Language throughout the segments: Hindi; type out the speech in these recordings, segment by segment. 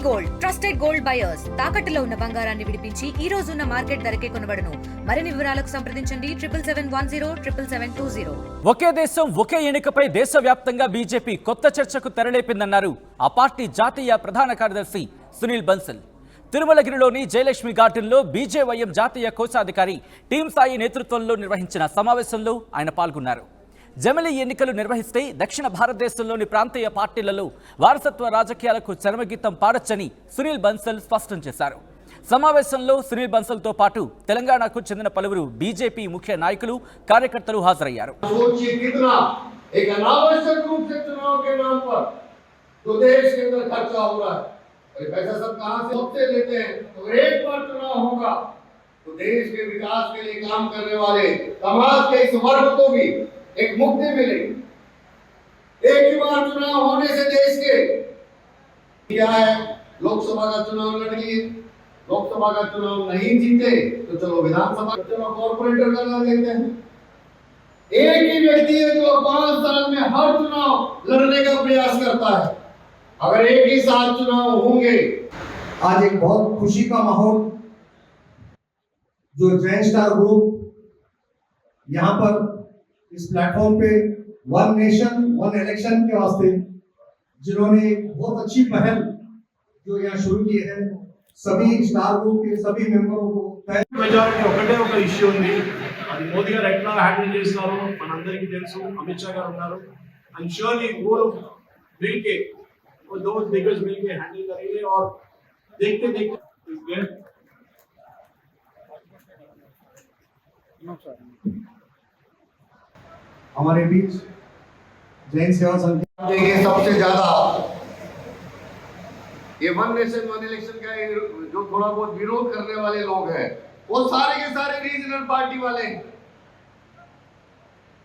గోల్డ్ ట్రస్టెడ్ గోల్డ్ బయర్స్ తాకట్టులో ఉన్న బంగారాన్ని విడిపించి ఈ రోజు ఉన్న మార్కెట్ ధరకే కొనబడును. మరిన్ని వివరాలకు సంప్రదించండి 7710777220. ఒకే దేశం ఒకే ఎన్నికపై దేశవ్యాప్తంగా బీజేపీ కొత్త చర్చకు తెరలేపిందన్నారు ఆ పార్టీ జాతీయ ప్రధాన కార్యదర్శి సునీల్ బన్సల్. తిరుమలగిరిలోని జయలక్ష్మి గార్డెన్లో బీజేవైఎం జాతీయ కోశాధికారి టీం సాయి నేతృత్వంలో నిర్వహించిన సమావేశంలో ఆయన పాల్గొన్నారు. జమిలీ ఎన్నికలు నిర్వహిస్తే దక్షిణ భారతదేశంలోని ప్రాంతీయ పార్టీలలో వారసత్వ రాజకీయాలకు చరమగీతం పాడొచ్చని సునీల్ బన్సల్ స్పష్టం చేశారు. సమావేశంలో సునీల్ బన్సల్తో పాటు తెలంగాణకు చెందిన పలువురు బీజేపీ ముఖ్య నాయకులు కార్యకర్తలు హాజరయ్యారు. एक मुक्ति मिलेगी। एक ही बार चुनाव होने से देश के क्या है, लोकसभा का चुनाव लड़ लिए, लोकसभा का चुनाव नहीं जीते तो चलो विधानसभा का चुनाव कॉर्पोरेटर का देते हैं। एक ही व्यक्ति है जो 5 साल में हर चुनाव लड़ने का प्रयास करता है। अगर एक ही साथ चुनाव होंगे, आज एक बहुत खुशी का माहौल जो जैन स्टार ग्रुप यहाँ पर इस प्लेटफॉर्म पे वन नेशन वन इलेक्शन के वास्ते जिन्होंने बहुत अच्छी पहल जो यहाँ शुरू की है, सभी स्टार ग्रुप के सभी मेंबरों को మెజారిటీ ఒకటే ఒక ఇష్యూ ఉంది. అది మోదీ గారు ఎట్లా హ్యాండిల్ చేస్తున్నారు మనందరికీ తెలుసు. అమిత్ షా గారు ఉన్నారు. एंड श्योरली वो लोग मिलके वो दो दिग्गज मिलके हैंडल करेंगे और देखते देखते हमारे बीच जैन सेवा संघ देखिए सबसे ज्यादा ये वन नेशन वन इलेक्शन का जो थोड़ा बहुत विरोध करने वाले लोग हैं वो सारे के सारे रीजनल पार्टी वाले हैं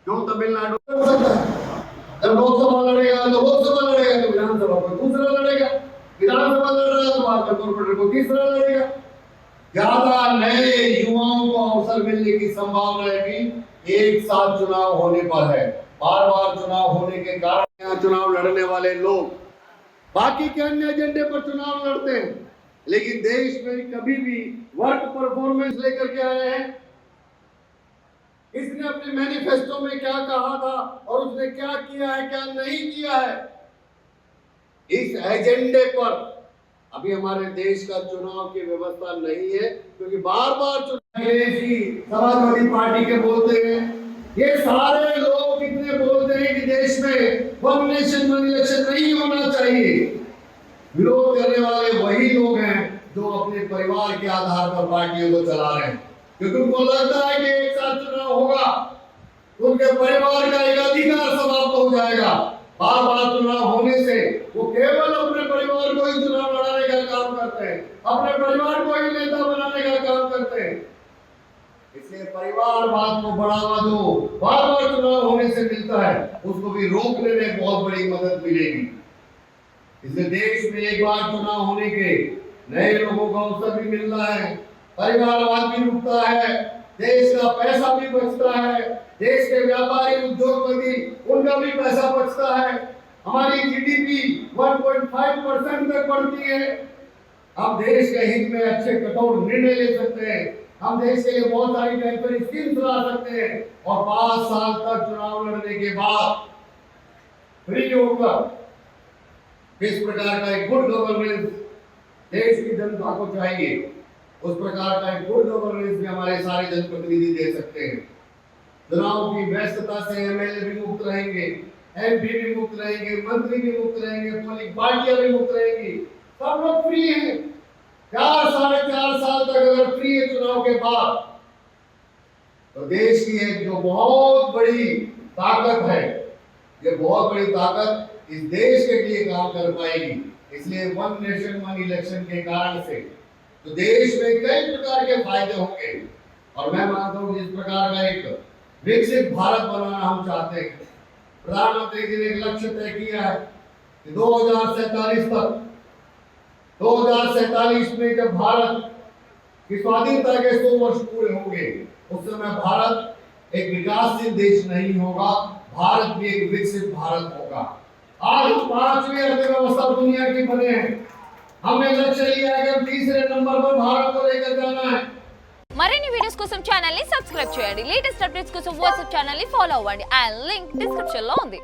जो तमिलनाडु में सकता है। जब लोकसभा लड़ेगा तो लोकसभा लड़ेगा तो विधानसभा को दूसरा लड़ेगा, विधानसभा लड़ रहा है तो बाद में कॉर्पोरेटर को तीसरा लड़ेगा। ज्यादा नए युवाओं को अवसर मिलने की संभावना भी एक साथ चुनाव होने पर है। बार बार चुनाव होने के कारण यहाँ चुनाव लड़ने वाले लोग बाकी के अन्य एजेंडे पर चुनाव लड़ते हैं, लेकिन देश में कभी भी वर्क परफॉर्मेंस लेकर के आए हैं। इसने अपने मैनिफेस्टो में क्या कहा था और उसने क्या किया है क्या नहीं किया है, इस एजेंडे पर अभी हमारे देश का चुनाव की व्यवस्था नहीं है, क्योंकि बार बार समाजवादी पार्टी के बोलते हैं, ये सारे लोग कितने बोलते हैं कि देश में वन नेशन वन इलेक्शन नहीं होना चाहिए। विरोध करने वाले वही लोग हैं जो अपने परिवार के आधार पर पार्टियों को चला रहे हैं, क्योंकि उनको लगता है कि एक साथ चुनाव होगा तो उनके परिवार का एक अधिकार समाप्त हो जाएगा। बार बार चुनाव होने से वो केवल अपने परिवार को ही चुनाव लड़ाने का काम करते हैं, अपने परिवार को ही नेता बनाने का काम करते हैं। इसलिए परिवारवाद को बढ़ावा दो, बार बार चुनाव होने से मिलता है, उसको भी रोकने में बहुत बड़ी मदद मिलेगी। इसलिए देश में एक बार चुनाव होने के नए लोगों का अवसर भी मिल रहा है, परिवारवाद भी रुकता है, देश का पैसा भी बचता है, देश के व्यापारी उद्योगपति उनका भी पैसा बचता है, हमारी जीडीपी 1.5% तक बढ़ती है। हम देश के हित में अच्छे कठोर निर्णय ले सकते हैं, हम देश के लिए बहुत सारी बेहतरी स्कीम चला सकते हैं और 5 साल तक चुनाव लड़ने के बाद फ्री होकर किस प्रकार का एक गुड गवर्नेंस देश की जनता को चाहिए, उस प्रकार का एक गुड गवर्नेंस भी हमारे सारे जनप्रतिनिधि दे सकते हैं। चुनाव की व्यस्तता से एमएलए भी मुक्त रहेंगे, एमपी भी मुक्त रहेंगे, मंत्री भी मुक्त रहेंगे, पोलिंग पार्टियां भी मुक्त रहेंगी, सब लोग फ्री हैं। 4-4.5 साल तक अगर फ्री है चुनाव के बाद तो देश की एक जो बहुत बड़ी ताकत है, ये बहुत बड़ी ताकत इस देश के लिए काम कर पाएगी। इसलिए वन नेशन वन इलेक्शन के कारण से तो देश में कई प्रकार के फायदे होंगे और मैं मानता हूँ जिस प्रकार का एक विकसित भारत बनाना हम चाहते हैं, प्रधानमंत्री जी ने एक लक्ष्य तय किया है कि 2047 में जब भारत की स्वाधीनता के 100 वर्ष पूरे होंगे उस समय भारत एक विकासशील देश नहीं होगा, भारत भी एक विकसित भारत होगा। आज 5वीं अर्थव्यवस्था दुनिया की बने हैं, हमें लक्ष्य लिया है कि तीसरे नंबर पर भारत को लेकर जाना है। మరిన్ని వీడియోస్ కోసం ఛానల్ ని సబ్స్క్రైబ్ చేయండి. లేటెస్ట్ అప్డేట్స్ కోసం వాట్సాప్ ఛానల్ ని ఫాలో అవ్వండి. ఆ లింక్ డిస్క్రిప్షన్ లో ఉంది.